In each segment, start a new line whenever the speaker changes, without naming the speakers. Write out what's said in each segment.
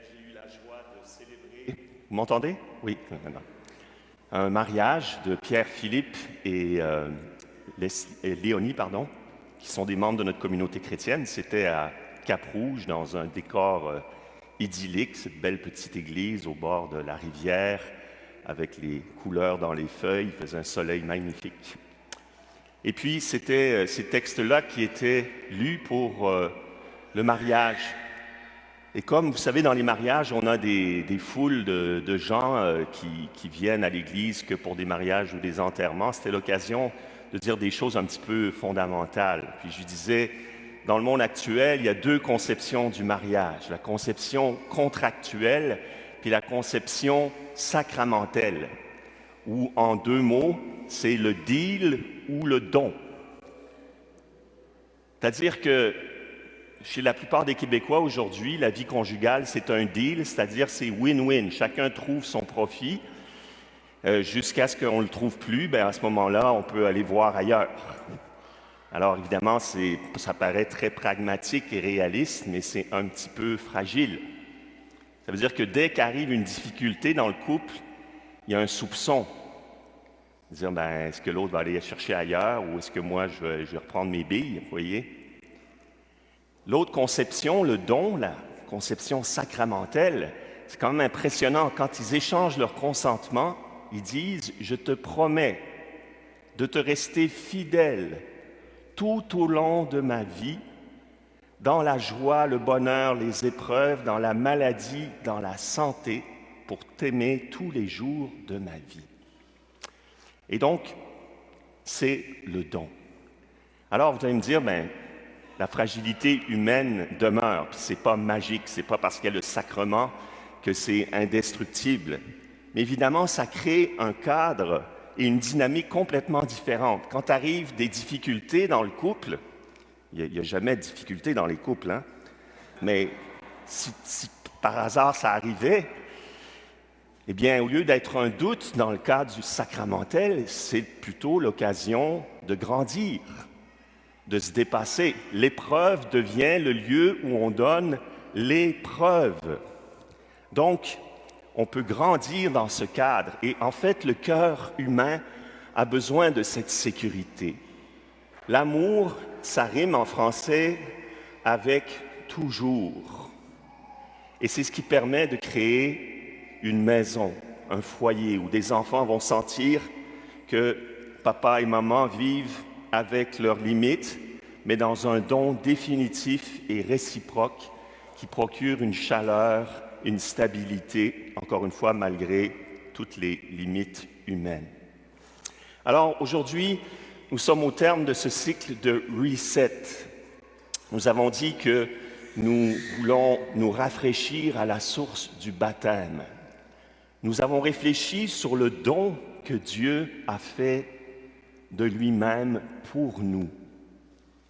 j'ai eu la joie de célébrer... Vous m'entendez? Oui, maintenant. Un mariage de Pierre-Philippe et Léonie, qui sont des membres de notre communauté chrétienne. C'était à Cap-Rouge, dans un décor idyllique, cette belle petite église au bord de la rivière, avec les couleurs dans les feuilles, il faisait un soleil magnifique. Et puis, c'était ces textes-là qui étaient lus pour le mariage. Et comme vous savez, dans les mariages, on a des foules de gens qui viennent à l'église que pour des mariages ou des enterrements. C'était l'occasion de dire des choses un petit peu fondamentales. Puis je disais, dans le monde actuel, il y a deux conceptions du mariage. La conception contractuelle, puis la conception sacramentelle. Ou en deux mots, c'est le deal ou le don. C'est-à-dire que chez la plupart des Québécois aujourd'hui, la vie conjugale, c'est un deal, c'est-à-dire c'est win-win. Chacun trouve son profit jusqu'à ce qu'on ne le trouve plus. Bien, à ce moment-là, on peut aller voir ailleurs. Alors évidemment, ça paraît très pragmatique et réaliste, mais c'est un petit peu fragile. Ça veut dire que dès qu'arrive une difficulté dans le couple, il y a un soupçon. Dire, ben, est-ce que l'autre va aller chercher ailleurs ou est-ce que moi, je vais reprendre mes billes, vous voyez? L'autre conception, le don, la conception sacramentelle, c'est quand même impressionnant. Quand ils échangent leur consentement, ils disent « Je te promets de te rester fidèle tout au long de ma vie, dans la joie, le bonheur, les épreuves, dans la maladie, dans la santé, pour t'aimer tous les jours de ma vie. » Et donc, c'est le don. Alors, vous allez me dire, ben, la fragilité humaine demeure, puis c'est pas magique, c'est pas parce qu'il y a le sacrement que c'est indestructible. Mais évidemment, ça crée un cadre et une dynamique complètement différente. Quand arrivent des difficultés dans le couple, il n'y a jamais de difficultés dans les couples, hein? Mais si par hasard ça arrivait, eh bien, au lieu d'être un doute dans le cadre du sacramentel, c'est plutôt l'occasion de grandir, de se dépasser. L'épreuve devient le lieu où on donne l'épreuve. Donc, on peut grandir dans ce cadre. Et en fait, le cœur humain a besoin de cette sécurité. L'amour, ça rime en français avec « toujours ». Et c'est ce qui permet de créer une maison, un foyer où des enfants vont sentir que papa et maman vivent avec leurs limites, mais dans un don définitif et réciproque qui procure une chaleur, une stabilité, encore une fois, malgré toutes les limites humaines. Alors, aujourd'hui, nous sommes au terme de ce cycle de Reset. Nous avons dit que nous voulons nous rafraîchir à la source du baptême. Nous avons réfléchi sur le don que Dieu a fait de lui-même pour nous.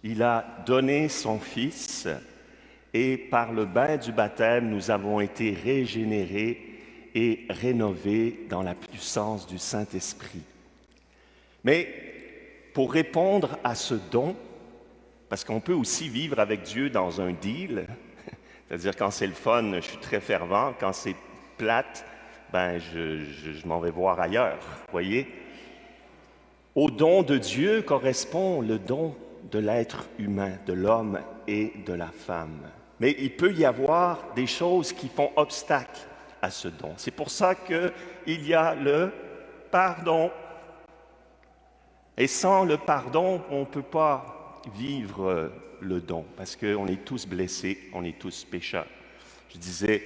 Il a donné son Fils et par le bain du baptême, nous avons été régénérés et rénovés dans la puissance du Saint-Esprit. Mais pour répondre à ce don, parce qu'on peut aussi vivre avec Dieu dans un deal, c'est-à-dire quand c'est le fun, je suis très fervent, quand c'est plate, ben je m'en vais voir ailleurs, voyez? Au don de Dieu correspond le don de l'être humain, de l'homme et de la femme. Mais il peut y avoir des choses qui font obstacle à ce don. C'est pour ça qu'il y a le pardon. Et sans le pardon, on ne peut pas vivre le don, parce qu'on est tous blessés, on est tous pécheurs. Je disais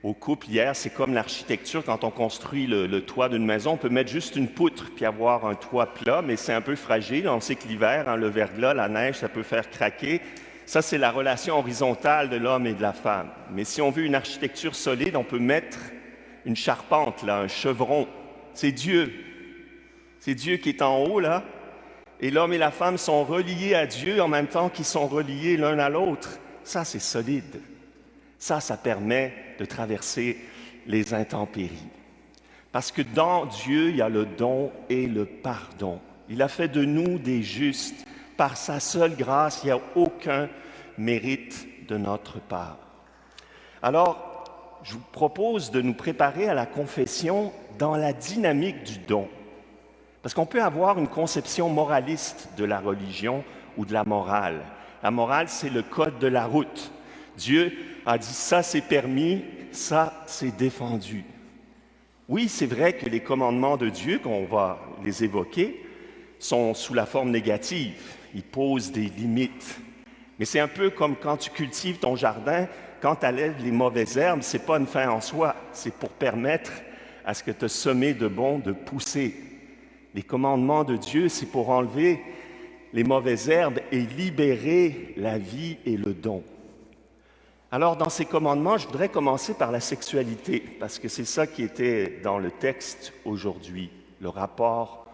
au couple hier, c'est comme l'architecture, quand on construit le toit d'une maison, on peut mettre juste une poutre puis avoir un toit plat, mais c'est un peu fragile. On sait que l'hiver, le verglas, la neige, ça peut faire craquer. Ça, c'est la relation horizontale de l'homme et de la femme. Mais si on veut une architecture solide, on peut mettre une charpente, là, un chevron. C'est Dieu. C'est Dieu qui est en haut, là. Et l'homme et la femme sont reliés à Dieu en même temps qu'ils sont reliés l'un à l'autre. Ça, c'est solide. Ça permet de traverser les intempéries. Parce que dans Dieu, il y a le don et le pardon. Il a fait de nous des justes. Par sa seule grâce, il n'y a aucun mérite de notre part. Alors, je vous propose de nous préparer à la confession dans la dynamique du don. Parce qu'on peut avoir une conception moraliste de la religion ou de la morale. La morale, c'est le code de la route. Dieu a dit ça c'est permis, ça c'est défendu. Oui, c'est vrai que les commandements de Dieu, qu'on va les évoquer, sont sous la forme négative. Ils posent des limites. Mais c'est un peu comme quand tu cultives ton jardin, quand tu enlèves les mauvaises herbes, ce n'est pas une fin en soi, c'est pour permettre à ce que tu as semé de bon de pousser. Les commandements de Dieu, c'est pour enlever les mauvaises herbes et libérer la vie et le don. Alors, dans ces commandements, je voudrais commencer par la sexualité, parce que c'est ça qui était dans le texte aujourd'hui, le rapport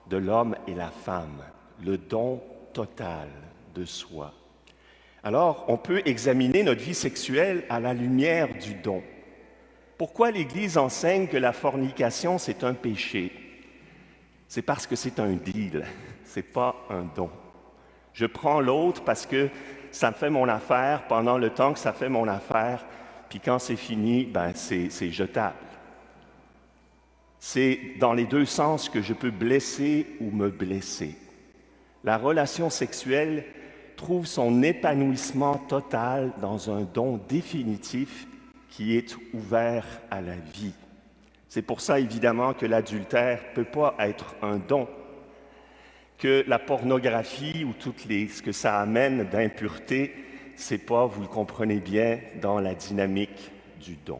de l'homme et la femme, le don total de soi. Alors, on peut examiner notre vie sexuelle à la lumière du don. Pourquoi l'Église enseigne que la fornication, c'est un péché? C'est parce que c'est un deal, c'est pas un don. Je prends l'autre parce que ça me fait mon affaire pendant le temps que ça fait mon affaire, puis quand c'est fini, c'est jetable. C'est dans les deux sens que je peux blesser ou me blesser. La relation sexuelle trouve son épanouissement total dans un don définitif qui est ouvert à la vie. C'est pour ça, évidemment, que l'adultère ne peut pas être un don, que la pornographie ou ce que ça amène d'impureté, c'est pas, vous le comprenez bien, dans la dynamique du don.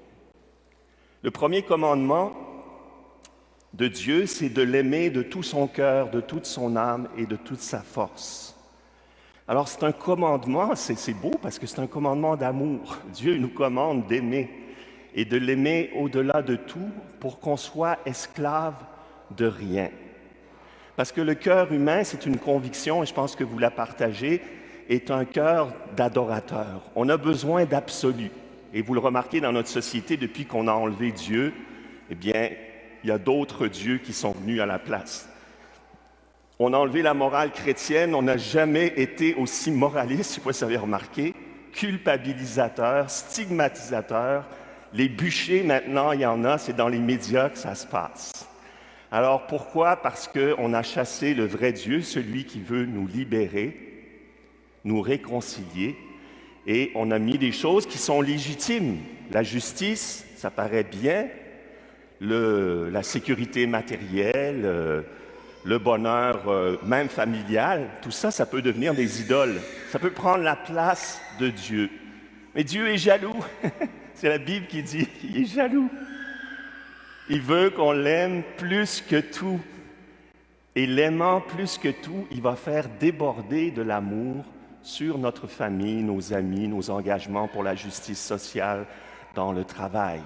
Le premier commandement de Dieu, c'est de l'aimer de tout son cœur, de toute son âme et de toute sa force. Alors c'est un commandement, c'est beau parce que c'est un commandement d'amour. Dieu nous commande d'aimer et de l'aimer au-delà de tout pour qu'on soit esclave de rien. Parce que le cœur humain, c'est une conviction, et je pense que vous la partagez, est un cœur d'adorateur. On a besoin d'absolu. Et vous le remarquez dans notre société, depuis qu'on a enlevé Dieu, eh bien, il y a d'autres dieux qui sont venus à la place. On a enlevé la morale chrétienne, on n'a jamais été aussi moraliste, je ne sais pas si vous avez remarqué, culpabilisateur, stigmatisateur. Les bûchers, maintenant, il y en a, c'est dans les médias que ça se passe. Alors pourquoi? Parce qu'on a chassé le vrai Dieu, celui qui veut nous libérer, nous réconcilier, et on a mis des choses qui sont légitimes. La justice, ça paraît bien, la sécurité matérielle, le bonheur même familial, tout ça, ça peut devenir des idoles. Ça peut prendre la place de Dieu. Mais Dieu est jaloux. C'est la Bible qui dit, il est jaloux. Il veut qu'on l'aime plus que tout. Et l'aimant plus que tout, il va faire déborder de l'amour sur notre famille, nos amis, nos engagements pour la justice sociale dans le travail.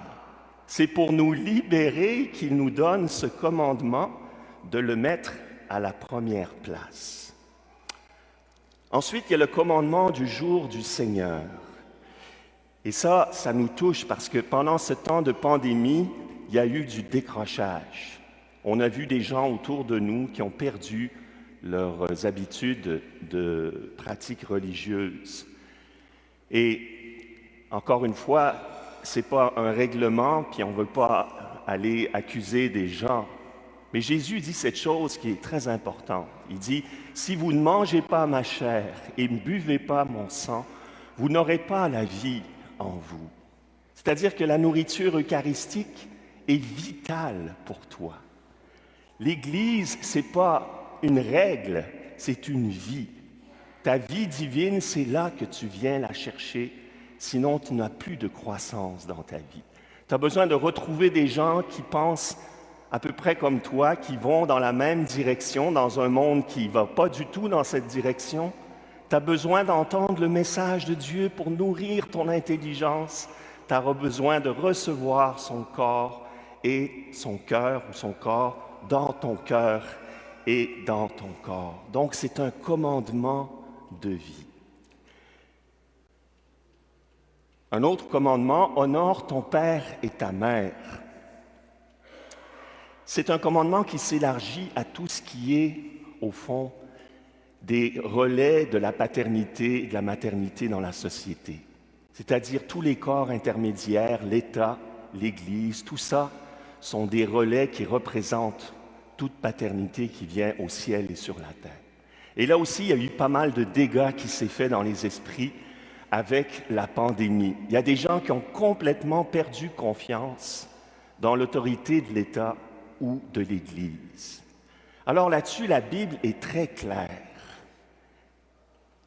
C'est pour nous libérer qu'il nous donne ce commandement de le mettre à la première place. Ensuite, il y a le commandement du jour du Seigneur. Et ça nous touche parce que pendant ce temps de pandémie, il y a eu du décrochage. On a vu des gens autour de nous qui ont perdu leurs habitudes de pratiques religieuses. Et encore une fois, ce n'est pas un règlement, puis on ne veut pas aller accuser des gens. Mais Jésus dit cette chose qui est très importante. Il dit, « Si vous ne mangez pas ma chair et ne buvez pas mon sang, vous n'aurez pas la vie en vous. » C'est-à-dire que la nourriture eucharistique est vitale pour toi. L'Église, ce n'est pas une règle, c'est une vie. Ta vie divine, c'est là que tu viens la chercher, sinon tu n'as plus de croissance dans ta vie. Tu as besoin de retrouver des gens qui pensent à peu près comme toi, qui vont dans la même direction, dans un monde qui ne va pas du tout dans cette direction. Tu as besoin d'entendre le message de Dieu pour nourrir ton intelligence. Tu auras besoin de recevoir son corps et son cœur ou son corps dans ton cœur et dans ton corps. Donc, c'est un commandement de vie. Un autre commandement, honore ton père et ta mère. C'est un commandement qui s'élargit à tout ce qui est, au fond, des relais de la paternité et de la maternité dans la société. C'est-à-dire tous les corps intermédiaires, l'État, l'Église, tout ça sont des relais qui représentent toute paternité qui vient au ciel et sur la terre. Et là aussi, il y a eu pas mal de dégâts qui s'est fait dans les esprits avec la pandémie. Il y a des gens qui ont complètement perdu confiance dans l'autorité de l'État ou de l'Église. Alors là-dessus, la Bible est très claire.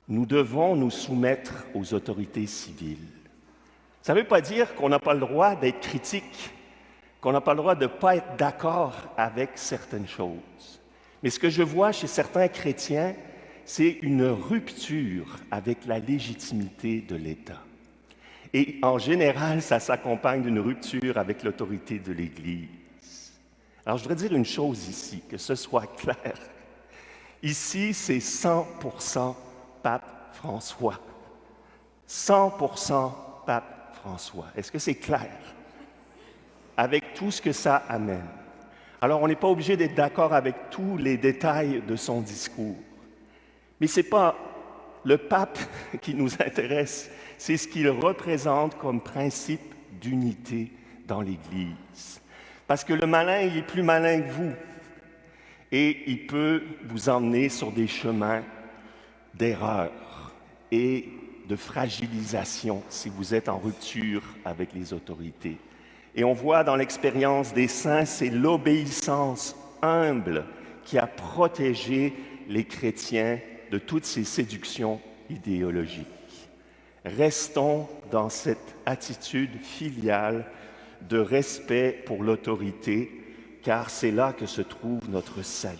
Nous devons nous soumettre aux autorités civiles. Ça ne veut pas dire qu'on n'a pas le droit d'être critique, qu'on n'a pas le droit de ne pas être d'accord avec certaines choses. Mais ce que je vois chez certains chrétiens, c'est une rupture avec la légitimité de l'État. Et en général, ça s'accompagne d'une rupture avec l'autorité de l'Église. Alors, je voudrais dire une chose ici, que ce soit clair. Ici, c'est 100% Pape François. 100% Pape François. Est-ce que c'est clair? Avec tout ce que ça amène. Alors, on n'est pas obligé d'être d'accord avec tous les détails de son discours. Mais ce n'est pas le pape qui nous intéresse, c'est ce qu'il représente comme principe d'unité dans l'Église. Parce que le malin, il est plus malin que vous. Et il peut vous emmener sur des chemins d'erreur et de fragilisation si vous êtes en rupture avec les autorités. Et on voit dans l'expérience des saints, c'est l'obéissance humble qui a protégé les chrétiens de toutes ces séductions idéologiques. Restons dans cette attitude filiale de respect pour l'autorité, car c'est là que se trouve notre salut.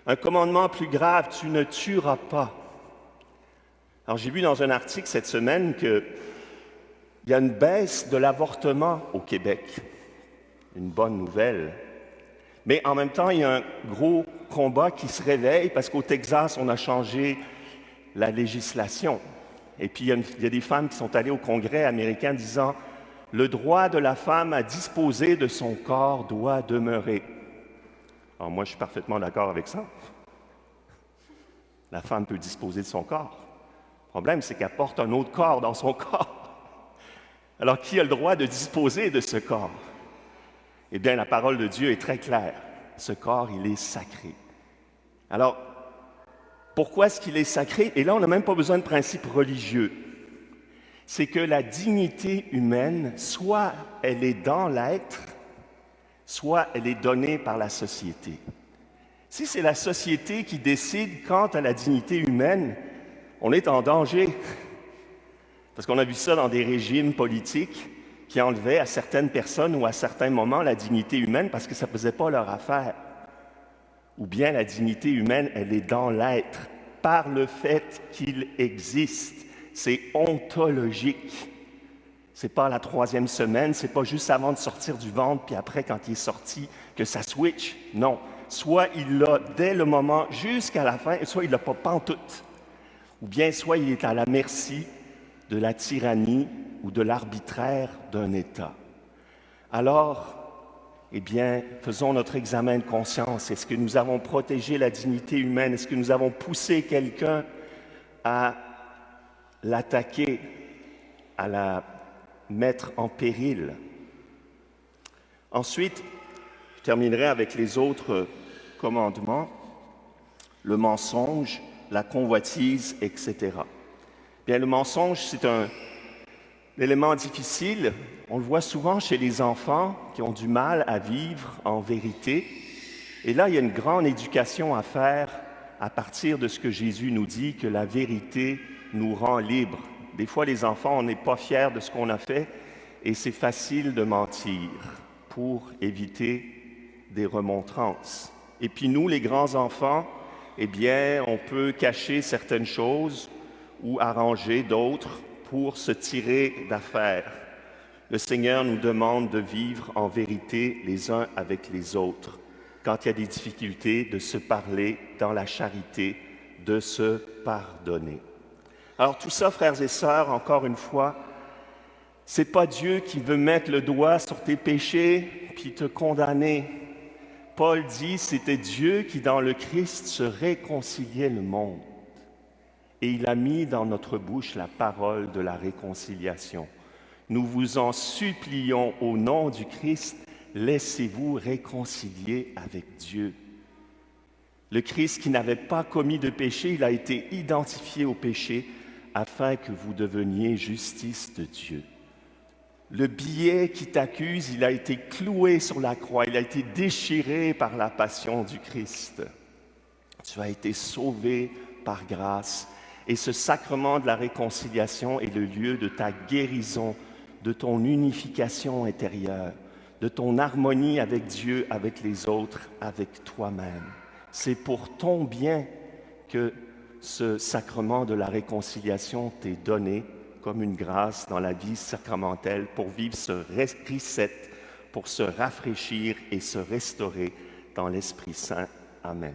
Un commandement plus grave, tu ne tueras pas. Alors j'ai vu dans un article cette semaine qu'il y a une baisse de l'avortement au Québec. Une bonne nouvelle. Mais en même temps, il y a un gros combat qui se réveille parce qu'au Texas, on a changé la législation. Et puis, il y a des femmes qui sont allées au Congrès américain disant « Le droit de la femme à disposer de son corps doit demeurer. » Alors moi, je suis parfaitement d'accord avec ça. La femme peut disposer de son corps. Le problème, c'est qu'elle porte un autre corps dans son corps. Alors, qui a le droit de disposer de ce corps? Eh bien, la parole de Dieu est très claire. Ce corps, il est sacré. Alors, pourquoi est-ce qu'il est sacré? Et là, on n'a même pas besoin de principes religieux. C'est que la dignité humaine, soit elle est dans l'être, soit elle est donnée par la société. Si c'est la société qui décide quant à la dignité humaine, on est en danger. Parce qu'on a vu ça dans des régimes politiques qui enlevaient à certaines personnes ou à certains moments la dignité humaine parce que ça ne faisait pas leur affaire. Ou bien la dignité humaine, elle est dans l'être, par le fait qu'il existe. C'est ontologique. C'est pas la troisième semaine, c'est pas juste avant de sortir du ventre, puis après, quand il est sorti, que ça switch. Non. Soit il l'a dès le moment jusqu'à la fin, soit il l'a pas pantoute. Ou bien soit il est à la merci de la tyrannie ou de l'arbitraire d'un État. Alors, eh bien, faisons notre examen de conscience. Est-ce que nous avons protégé la dignité humaine? Est-ce que nous avons poussé quelqu'un à l'attaquer, à la mettre en péril? Ensuite, je terminerai avec les autres commandements, le mensonge, la convoitise, etc. Bien, le mensonge, c'est un élément difficile. On le voit souvent chez les enfants qui ont du mal à vivre en vérité. Et là, il y a une grande éducation à faire à partir de ce que Jésus nous dit, que la vérité nous rend libres. Des fois, les enfants, on n'est pas fiers de ce qu'on a fait et c'est facile de mentir pour éviter des remontrances. Et puis nous, les grands-enfants, eh bien, on peut cacher certaines choses ou arranger d'autres pour se tirer d'affaire. Le Seigneur nous demande de vivre en vérité les uns avec les autres. Quand il y a des difficultés, de se parler dans la charité, de se pardonner. Alors tout ça, frères et sœurs, encore une fois, c'est pas Dieu qui veut mettre le doigt sur tes péchés puis te condamner. Paul dit, c'était Dieu qui, dans le Christ, se réconciliait le monde. et il a mis dans notre bouche la parole de la réconciliation. Nous vous en supplions au nom du Christ, laissez-vous réconcilier avec Dieu. Le Christ qui n'avait pas commis de péché, il a été identifié au péché afin que vous deveniez justice de Dieu. Le billet qui t'accuse, il a été cloué sur la croix, il a été déchiré par la passion du Christ. Tu as été sauvé par grâce et ce sacrement de la réconciliation est le lieu de ta guérison, de ton unification intérieure, de ton harmonie avec Dieu, avec les autres, avec toi-même. C'est pour ton bien que ce sacrement de la réconciliation t'est donné comme une grâce dans la vie sacramentelle pour vivre ce reset, pour se rafraîchir et se restaurer dans l'Esprit Saint. Amen.